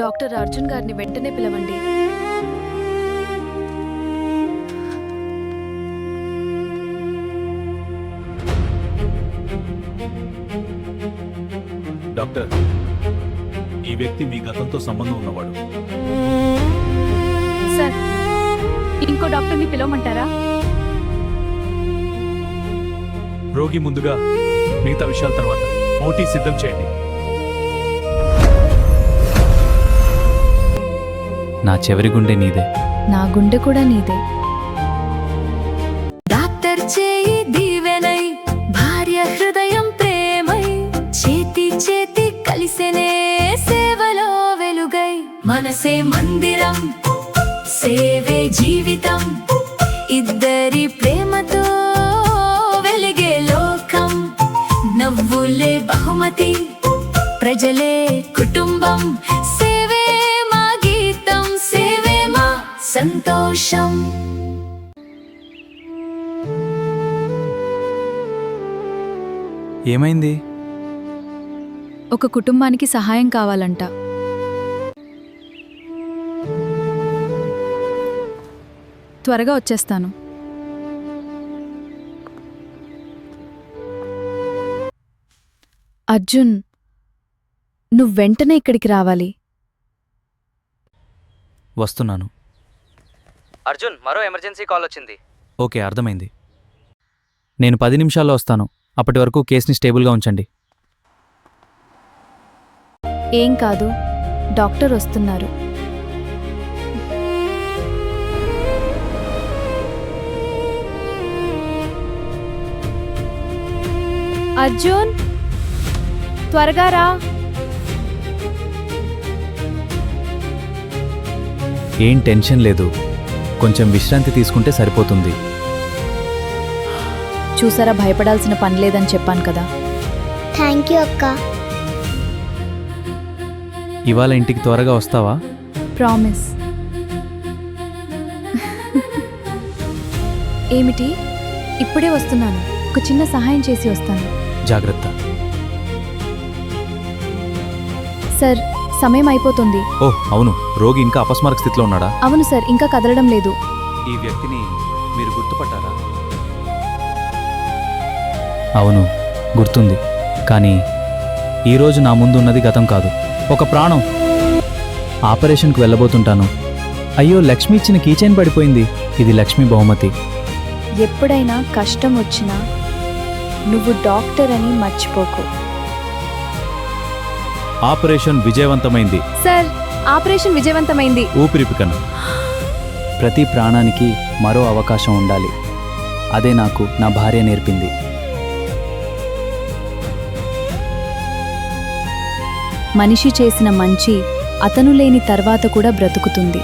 Doctor Arjun గారిని వెంటనే పిలవండి. డాక్టర్, ఈ వ్యక్తి మీ గతంతో సంబంధం ఉన్నవాడు. సార్, ఇంకో డాక్టర్ని పిలవమంటారా? రోగి ముందుగా, మిగతా విషయాల తర్వాత. ఓటీ సిద్ధం చేయండి. నా చివరి గుండె నీదే. నా గుండె కూడా నీదే. డాక్టర్ చేయి దీవెనై, భార్య హృదయం ప్రేమై, చేతి చేతి కలిసెనే సేవలో వెలుగై. మనసే మందిరం, సేవే జీవితం, ఇద్దరి ప్రేమతో వెలిగే లోకం. నవ్వులే బహుమతి, ప్రజలే కుటుంబం, సేవే మా గీతం, సేవే మా సంతోషం. ఏమైంది? ఒక కుటుంబానికి సహాయం కావాలంట. త్వరగా వచ్చేస్తాను. అర్జున్, నువ్వు వెంటనే ఇక్కడికి రావాలి. వస్తున్నాను. అర్జున్, మరో ఎమర్జెన్సీ కాల్ వచ్చింది. ఓకే, అర్థమైంది. నేను 10 నిమిషాల్లో వస్తాను. అప్పటి వరకు కేసుని స్టేబుల్గా ఉంచండి. ఏం కాదు, డాక్టర్ వస్తున్నారు. అర్జున్, త్వరగా రా. ఏం టెన్షన్ లేదు, కొంచెం విశ్రాంతి తీసుకుంటే సరిపోతుంది. చూసారా, భయపడాల్సిన పని లేదని చెప్పాను కదా. థ్యాంక్ యూ అక్క. ఇవాళ ఇంటికి త్వరగా వస్తావా? ప్రామిస్. ఏమిటి? ఇప్పుడే వస్తున్నాను. ఒక చిన్న సహాయం చేసి వస్తాను. జాగ్రత్త. సార్, సమయం అయిపోతుంది. ఓహ్ అవును, రోగి ఇంకా అపస్మారక స్థితిలో ఉన్నాడా? అవును సార్, ఇంకా కదలడం లేదు. ఈ వ్యక్తిని మీరు గుర్తుపట్టారా? అవును, గుర్తుంది. కానీ ఈరోజు నా ముందు ఉన్నది గతం కాదు, ఒక ప్రాణం. ఆపరేషన్కు వెళ్ళబోతుంటాను. అయ్యో, లక్ష్మి ఇచ్చిన కీచైన్ పడిపోయింది. ఇది లక్ష్మి బహుమతి. ఎప్పుడైనా కష్టం వచ్చినా నువ్వు డాక్టర్ అని మర్చిపోకు. ఆపరేషన్ విజయవంతమైంది. సార్, ఆపరేషన్ విజయవంతమైంది. ఊపిరిపికను. ప్రతి ప్రాణానికి మరో అవకాశం ఉండాలి. అదే నాకు నా భార్య నేర్పింది. మనిషి చేసిన మంచి అతను లేని తర్వాత కూడా బ్రతుకుతుంది.